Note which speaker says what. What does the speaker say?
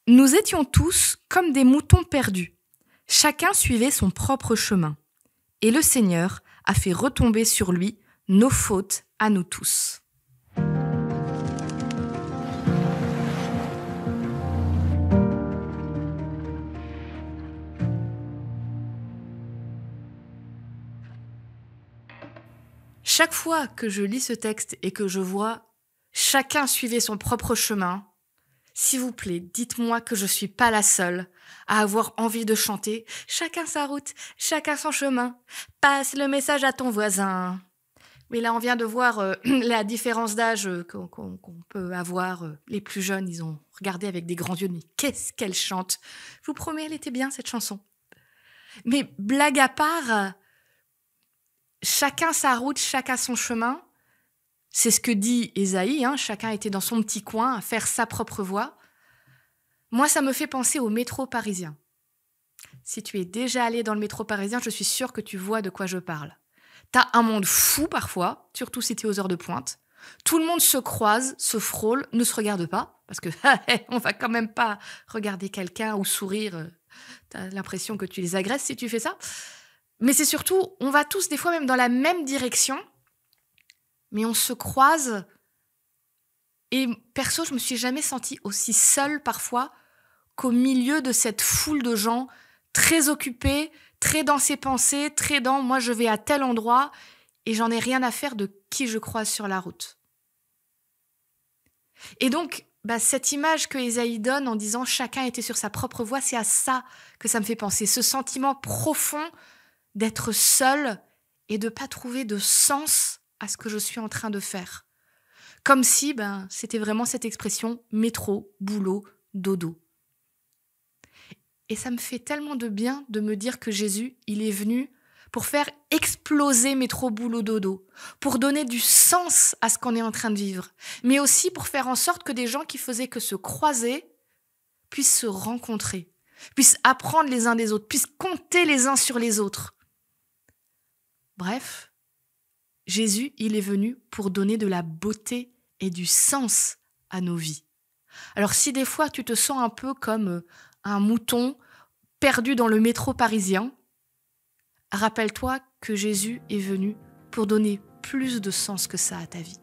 Speaker 1: Nous étions tous comme des moutons perdus. Chacun suivait son propre chemin. Et le Seigneur a fait retomber sur lui nos fautes à nous tous. Chaque fois que je lis ce texte et que je vois « Chacun suivait son propre chemin », s'il vous plaît, dites-moi que je suis pas la seule à avoir envie de chanter « Chacun sa route, chacun son chemin, passe le message à ton voisin ». Mais là, on vient de voir la différence d'âge qu'on peut avoir. Les plus jeunes, ils ont regardé avec des grands yeux, mais qu'est-ce qu'elle chante. Je vous promets, elle était bien, cette chanson. Mais blague à part, chacun sa route, chacun son chemin. C'est ce que dit Ésaïe, chacun était dans son petit coin à faire sa propre voie. Moi, ça me fait penser au métro parisien. Si tu es déjà allé dans le métro parisien, je suis sûre que tu vois de quoi je parle. T'as un monde fou parfois, surtout si t'es aux heures de pointe. Tout le monde se croise, se frôle, ne se regarde pas, parce que on va quand même pas regarder quelqu'un ou sourire. T'as l'impression que tu les agresses si tu fais ça. Mais c'est surtout, on va tous des fois même dans la même direction, mais on se croise. Et perso, je me suis jamais sentie aussi seule parfois qu'au milieu de cette foule de gens très occupés, très dans ses pensées, très dans « moi je vais à tel endroit » et j'en ai rien à faire de qui je croise sur la route. Et donc, cette image que Ésaïe donne en disant « chacun était sur sa propre voie », c'est à ça que ça me fait penser, ce sentiment profond d'être seul et de ne pas trouver de sens à ce que je suis en train de faire. Comme si c'était vraiment cette expression « métro, boulot, dodo ». Et ça me fait tellement de bien de me dire que Jésus, il est venu pour faire exploser métro, boulot, dodo, pour donner du sens à ce qu'on est en train de vivre, mais aussi pour faire en sorte que des gens qui faisaient que se croiser puissent se rencontrer, puissent apprendre les uns des autres, puissent compter les uns sur les autres. Bref, Jésus, il est venu pour donner de la beauté et du sens à nos vies. Alors si des fois tu te sens un peu comme un mouton perdu dans le métro parisien, rappelle-toi que Jésus est venu pour donner plus de sens que ça à ta vie.